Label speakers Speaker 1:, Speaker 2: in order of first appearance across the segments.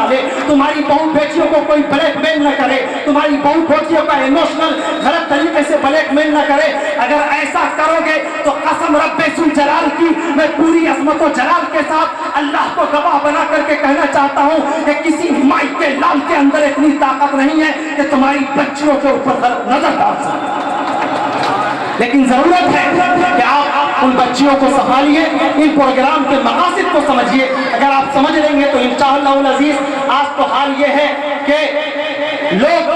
Speaker 1: डाले, तुम्हारी बहू बेटियों को कोई ब्लैकमेल न करे, तुम्हारी बहू बेटियों का इमोशनल गलत तरीके से ब्लैकमेल न करे। अगर ऐसा करोगे तो कसम रब्बे सुन जलाल की, मैं पूरी अजमत और जलाल के साथ अल्लाह को गवाह बना करके कहना चाहता हूँ कि किसी माई के लाल के अंदर इतनी ताकत नहीं है कि तुम्हारी बच्चियों के ऊपर नजर डाल सके। लेकिन जरूरत है कि आप उन बच्चियों को संभालिए, इन प्रोग्राम के मकासद को समझिए। अगर आप समझ लेंगे तो इंशाअल्लाह अज़ीज, आज तो हाल ये है कि लोग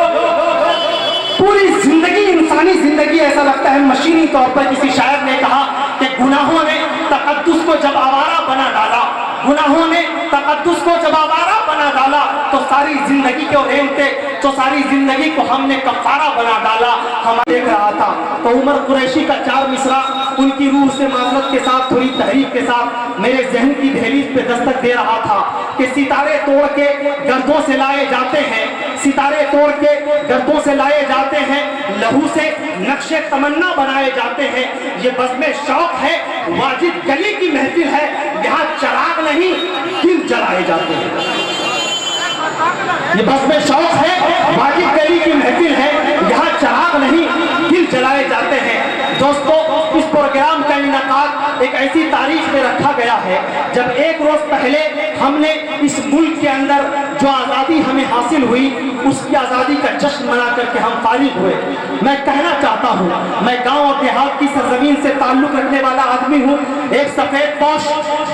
Speaker 1: पूरी जिंदगी, इंसानी जिंदगी ऐसा लगता है मशीनी तौर पर, किसी शायर ने कहा कि गुनाहों ने तकद्दुस को जब आवारा बना डाला, गुनाहों ने तकद्दुस को जब आवारा बना डाला तो सारी जिंदगी को रेंगते, तो सारी जिंदगी को हमने कफारा बना डाला। हम देख रहा था तो उमर कुरैशी का 4 मिसरा उनकी रूह से माजरत के साथ, थोड़ी तहरीक के साथ मेरे जहन की दहलीज पे दस्तक दे रहा था कि सितारे तोड़ के गर्दों से लाए जाते हैं, सितारे तोड़ के गर्दों से लाए जाते हैं, लहू से नक्शे तमन्ना बनाए जाते हैं। ये बज़्म शौक है, वाजिद गली की महफिल है, यहाँ चराग नहीं दिल जलाए जाते हैं। ये बज़्म शौक है, वाजिद गली की महफिल है, यहाँ चराग नहीं दिल जलाए जाते हैं। दोस्तों, इस प्रोग्राम का इनेकाद एक ऐसी तारीख में रखा गया है जब एक रोज पहले हमने इस मुल्क के अंदर जो आज़ादी हमें हासिल हुई, उसकी आज़ादी का जश्न मना करके हम फारिग हुए। मैं कहना चाहता हूँ, मैं गांव और देहात की सरजमीन से ताल्लुक़ रखने वाला आदमी हूँ। एक सफ़ेद पोश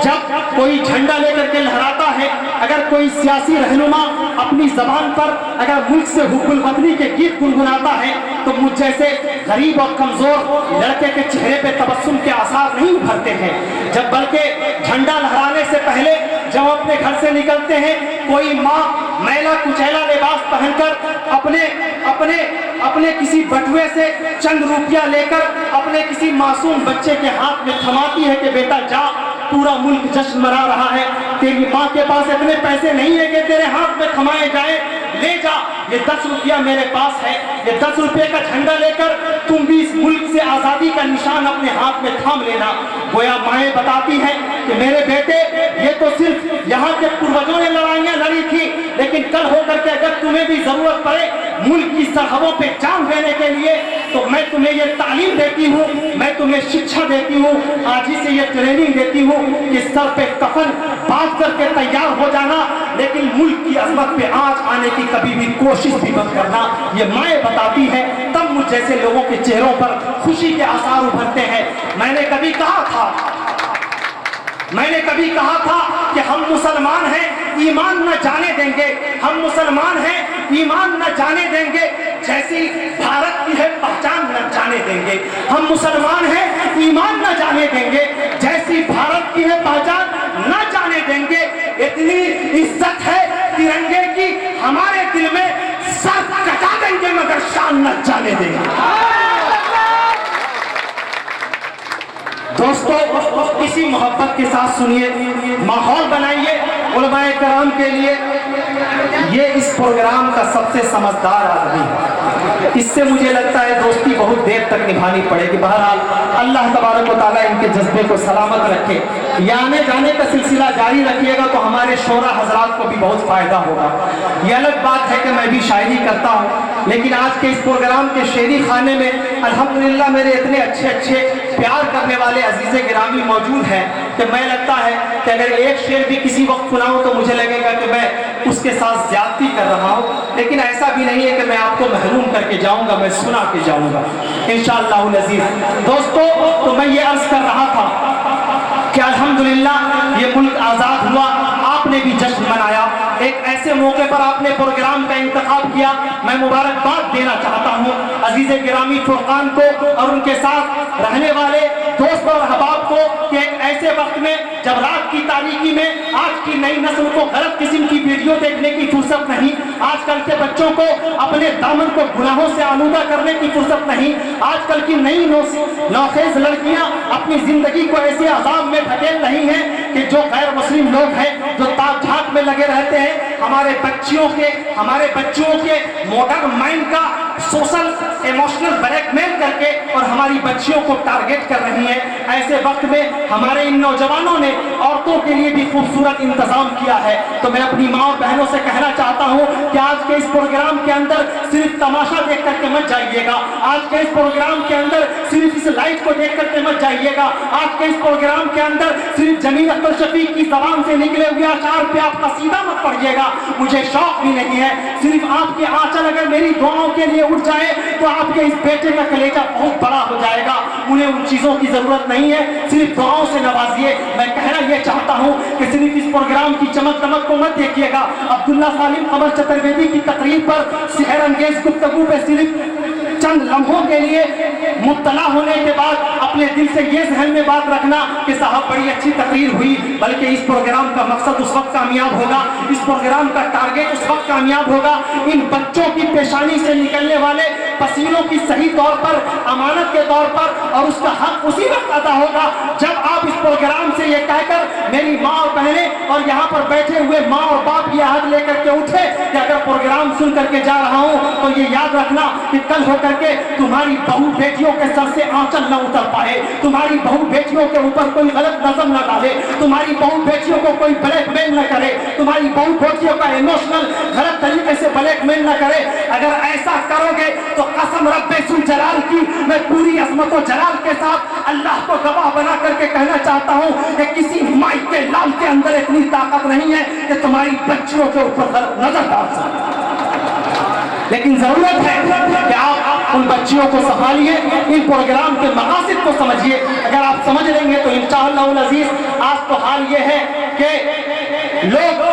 Speaker 1: जब कोई झंडा लेकर के लहराता है, अगर कोई सियासी रहनुमा अपनी ज़बान पर अगर मुल्क से हुब्बुल वतनी के गीत गुनगुनाता है तो मुझ जैसे गरीब और कमज़ोर लड़के के चेहरे पे तबस्सुम के आसार नहीं उभरते हैं। जब बल्कि झंडा लहराने से पहले जब अपने घर से निकलते हैं, कोई माँ मैला कुचैला लिबास पहनकर अपने किसी बटुए से चंद रुपया लेकर अपने किसी मासूम बच्चे के हाथ में थमाती है कि बेटा जा, पूरा मुल्क जश्न मना रहा है, तेरी माँ के पास इतने पैसे नहीं है कि तेरे हाथ में थमाए जाए, ले जा, ये 10 रुपया मेरे पास है, ये 10 रुपये का झंडा लेकर तुम भी इस मुल्क से आज़ादी का निशान अपने हाथ में थाम लेना। गोया माएँ बताती हैं कि मेरे बेटे, ये तो सिर्फ यहाँ के पूर्वजों ने लड़ाइयाँ लड़ी थी, लेकिन कल होकर के अगर तुम्हें भी जरूरत पड़े मुल्क की सरहदों पे जान देने के लिए तो मैं तुम्हें ये तालीम देती हूँ, मैं तुम्हें शिक्षा देती हूँ, आज ही से ये ट्रेनिंग देती हूँ कि सर पे कफन बांध करके तैयार हो जाना, लेकिन मुल्क की अजमत पे आज आने की कभी भी कोशिश भी मत करना। ये माएँ बताती है, तब मुझ जैसे लोगों के चेहरों पर खुशी के आसार उभरते हैं। मैंने कभी कहा था कि हम मुसलमान हैं, ईमान न जाने देंगे, हम मुसलमान हैं, ईमान न जाने देंगे, जैसी भारत की है पहचान न जाने देंगे। हम मुसलमान हैं, ईमान न जाने देंगे, जैसी भारत की है पहचान न जाने देंगे। इतनी इज्जत है तिरंगे की हमारे दिल में, सर कटा देंगे मगर शान न जाने देंगे। दोस्तों, इसी मोहब्बत के साथ सुनिए, माहौल बनाइए उलमाए कराम के लिए। ये इस प्रोग्राम का सबसे समझदार आदमी है, इससे मुझे लगता है दोस्ती बहुत देर तक निभानी पड़ेगी। बहरहाल अल्लाह तबारक व तआला इनके जज्बे को सलामत रखे, ये आने जाने का सिलसिला जारी रखिएगा तो हमारे शोरा हजरात को भी बहुत फ़ायदा होगा। ये अलग बात है कि मैं भी शायरी करता हूँ, लेकिन आज के इस प्रोग्राम के शेरी खाने में अल्हम्दुलिल्लाह मेरे इतने अच्छे प्यार करने वाले अजीज़े गिरामी मौजूद हैं कि मैं लगता है कि अगर एक शेर भी किसी वक्त सुनाऊं तो मुझे लगेगा कि मैं उसके साथ ज्यादती कर रहा हूं। लेकिन ऐसा भी नहीं है कि मैं आपको महरूम करके जाऊंगा, मैं सुना के जाऊंगा इंशाअल्लाह अज़ीज़। दोस्तों, तो मैं ये अर्ज कर रहा था कि अल्हम्दुलिल्लाह ये मुल्क आज़ाद हुआ, आपने भी जश्न मनाया, एक ऐसे मौके पर आपने प्रोग्राम का इंतखाब किया। मैं मुबारकबाद देना चाहता हूँ अजीज़े गिरामी फुरकान को और उनके साथ रहने वाले दोस्त और अहबाब को कि एक ऐसे वक्त में जब रात की तारीकी में आज की नई नस्ल को गलत किस्म की वीडियो देखने की फुर्सत नहीं, आजकल के बच्चों को अपने दामन को गुनाहों से आलूदा करने की फुर्सत नहीं, आजकल की नई नौखेज लड़कियां अपनी जिंदगी को ऐसे अजाब में ढकेल रही हैं कि जो गैर मुस्लिम लोग हैं, जो ताक झांक में लगे रहते हैं, हमारे बच्चों के मॉडर्न माइंड का सोशल इमोशनल ब्लैकमेल करके और हमारी बच्चियों को टारगेट कर रही हैं। ऐसे वक्त में हमारे इन नौजवानों ने औरतों के लिए भी खूबसूरत इंतजाम किया है। तो मैं अपनी माँ और बहनों से कहना चाहता हूँ कि आज के इस प्रोग्राम के अंदर सिर्फ तमाशा देख करके मत जाइएगा, आज के इस प्रोग्राम के अंदर सिर्फ इस लाइट को देख करके मत जाइएगा, आज के इस प्रोग्राम के अंदर सिर्फ जमील अख्तर शफीक की जबान से निकले हुए अशार पे आप कसीदा मत पढ़िएगा, मुझे शौक भी नहीं है। सिर्फ आपके आंचल अगर मेरी दुआओं के लिए उठ जाए तो आपके इस बेटे का कलेजा बहुत बड़ा हो जाएगा। उन्हें उन चीजों की जरूरत नहीं है, सिर्फ दुआओं से नवाजिए। मैं कहना यह चाहता हूं कि सिर्फ इस प्रोग्राम की चमक दमक को मत देखिएगा। अब्दुल्ला सालिम कमर चतुर्वेदी की तकरीर पर सेहर अंगेज गुफ्तगू पे सिर्फ चंद लम्हों के लिए मुब्तला होने के बाद अपने दिल से ये जहन में बात रखना कि साहब बड़ी अच्छी तकरीर हुई, बल्कि इस प्रोग्राम का मकसद उस वक्त कामयाब होगा, इस प्रोग्राम का टारगेट उस वक्त कामयाब होगा। इन बच्चों की पेशानी से निकलने वाले पसीनों की सही तौर पर अमानत के तौर पर और उसका हक उसी वक्त अदा होगा जब आप इस प्रोग्राम से ये कहकर मेरी माँ और बहनें और यहाँ पर बैठे हुए माँ और बाप ये हाथ लेकर के उठे कि अगर प्रोग्राम सुन करके जा रहा हूँ तो ये याद रखना कि कल होकर के तुम्हारी बहू बेटियों के सर से आंचल न उतर पाए, तुम्हारी बहू बेटियों के ऊपर कोई गलत नजर न डाले, तुम्हारी बहू बेटियों को कोई ब्लैकमेल न करे, तुम्हारी बहू बेटियों का इमोशनल गलत तरीके से ब्लैकमेल न करे। अगर ऐसा करोगे तो कसम रब्बे सुल जलाल की मैं पूरी अजमत और जलाल के साथ अल्लाह को गवाह बना करके कहना चाहता हूँ कि किसी माई के लाल के अंदर इतनी ताकत नहीं है कि तुम्हारी बच्चियों के ऊपर गलत नजर डाल सके। लेकिन जरूरत है कि आप उन बच्चियों को संभालिए, इन प्रोग्राम के मकासद को समझिए। अगर आप समझ लेंगे तो इंशाअल्लाह अज़ीज़ आज तो हाल ये है कि लोग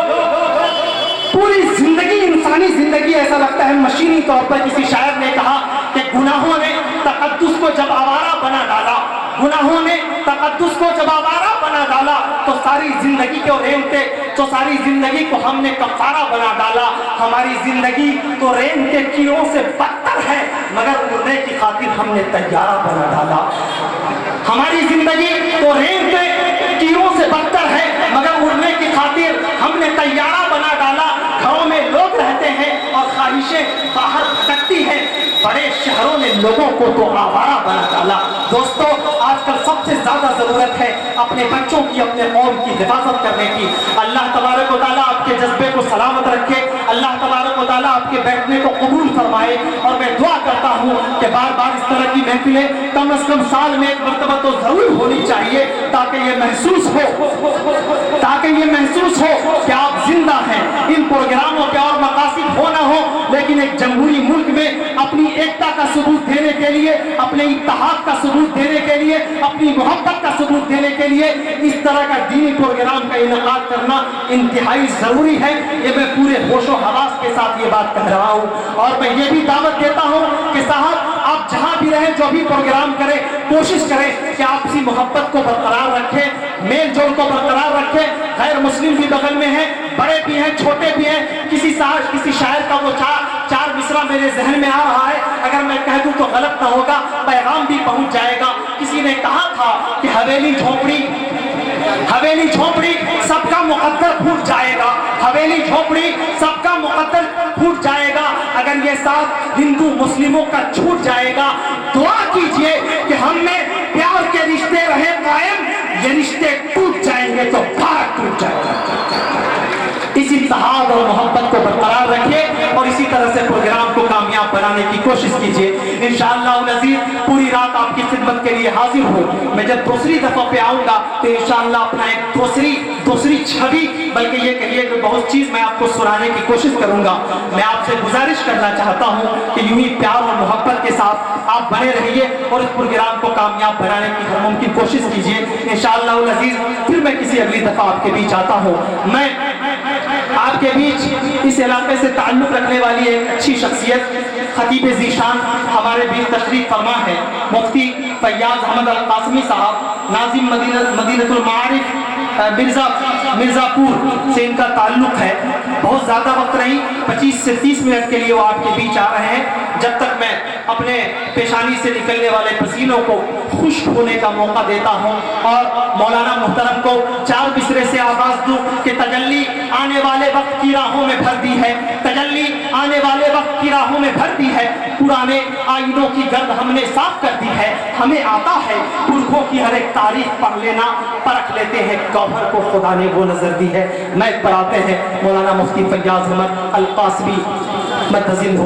Speaker 1: पूरी जिंदगी, इंसानी जिंदगी ऐसा लगता है मशीनी तौर पर, किसी शायर ने कहा कि गुनाहों ने तकद्दुस को जब आवारा बना डाला, गुनाहों ने तकद्दुस को जब आवारा बना डाला तो सारी जिंदगी को रेंगते तो सारी जिंदगी को हमने कफारा बना डाला। हमारी जिंदगी तो रेंग के कीड़ों से बदतर है मगर उड़ने की खातिर हमने तैयारा बना डाला। हमारी जिंदगी तो रेंग के कीड़ों से बदतर है मगर उड़ने की खातिर हमने तैयारा बना डाला। घरों में लोग रहते हैं और ख्वाहिशें बाहर भटकती हैं, बड़े शहरों ने लोगों को तो आवारा बना डाला। दोस्तों आजकल सबसे ज्यादा जरूरत है अपने बच्चों की, अपने कौम की हिफाजत करने की। अल्लाह तबारक व तआला आपके जज्बे को सलामत रखे, अल्लाह तबारक व तआला आपके बैठने को कबूल फरमाए। और मैं दुआ करता हूँ कि बार बार इस तरह की महफिलें कम से कम साल में एक मरतबा तो जरूर होनी चाहिए ताकि ये महसूस हो कि आप जिंदा हैं। इन प्रोग्रामों के और मकासद हो ना हो, लेकिन एक जमहूरी मुल्क में अपनी एकता का सबूत देने के लिए, अपने इत्तेहाद का सबूत देने के लिए, अपनी मोहब्बत का सबूत देने के लिए इस तरह का दीनी प्रोग्राम का इनेकाद करना इंतहाई जरूरी है। ये मैं पूरे होशो हवास के साथ ये बात कह रहा हूँ। और मैं ये भी दावत देता हूँ कि साहब आप जहाँ भी रहें, जो भी प्रोग्राम करें, कोशिश करें कि आपसी मोहब्बत को बरकरार रखें, मेल जोल को बरकरार रखें। गैर मुस्लिम भी बगल में हैं, बड़े भी हैं, छोटे भी हैं। किसी शायर का वो चार मिसरा मेरे जहन में आ रहा है, अगर मैं कह दूं तो गलत ना होगा, पैगाम भी पहुंच जाएगा। किसी ने कहा था कि हवेली झोपड़ी सबका मुकद्दर फूट जाएगा, हवेली झोपड़ी सबका मुकद्दर फूट जाएगा। अगर ये साथ हिंदू मुस्लिमों का छूट जाएगा, दुआ कीजिए कि हम में प्यार के रिश्ते रहे कायम, ये रिश्ते टूट जाएंगे तो भारत टूट जाएगा। इस इत्तेहाद और मोहब्बत को बरकरार रखिए और इसी तरह से प्रोग्राम को कामयाब बनाने की कोशिश कीजिए। इंशाअल्लाह अज़ीज़ पूरी रात आपकी खिदमत के लिए हाजिर हूँ। मैं जब दूसरी दफा पे आऊँगा तो इंशाअल्लाह अपना एक दूसरी छवि, बल्कि ये कहिए कि बहुत चीज़ मैं आपको सुनाने की कोशिश करूँगा। मैं आपसे गुजारिश करना चाहता हूँ कि यूँ ही प्यार और मोहब्बत के साथ आप बने रहिए और इस प्रोग्राम को कामयाब बनाने की हर मुमकिन कोशिश कीजिए। इंशाअल्लाह अज़ीज़ फिर मैं किसी अगली दफा आपके बीच आता हूँ। मैं आपके बीच इस इलाके से ताल्लुक़ रखने वाली एक अच्छी शख्सियत खतीब ज़ीशान हमारे बीच तशरीफ़ फरमा है, मुफ्ती फैयाज़ अहमद अल कासमी साहब, नाज़िम मदीनतुल मारिफ मिर्ज़ापुर से इनका ताल्लुक़ है। बहुत ज़्यादा वक्त नहीं, 25 से 30 मिनट के लिए वो आपके बीच आ रहे हैं। जब तक मैं اپنے پیشانی سے نکلنے والے پسینوں کو خشک ہونے کا موقع دیتا ہوں اور مولانا محترم کو 4 مصرے سے آواز دوں کہ تجلی آنے والے وقت کی راہوں میں بھر دی ہے، تجلی آنے والے وقت کی راہوں میں بھر دی ہے، پرانے آئینوں کی گرد ہم نے صاف کر دی ہے، ہمیں آتا ہے پرکھوں کی ہر ایک تاریخ پڑھ لینا، پرکھ لیتے ہیں گوہر کو خدا نے وہ نظر دی ہے۔ میک پر آتے ہیں مولانا مفتی فیاض احمد القاسمی مدظل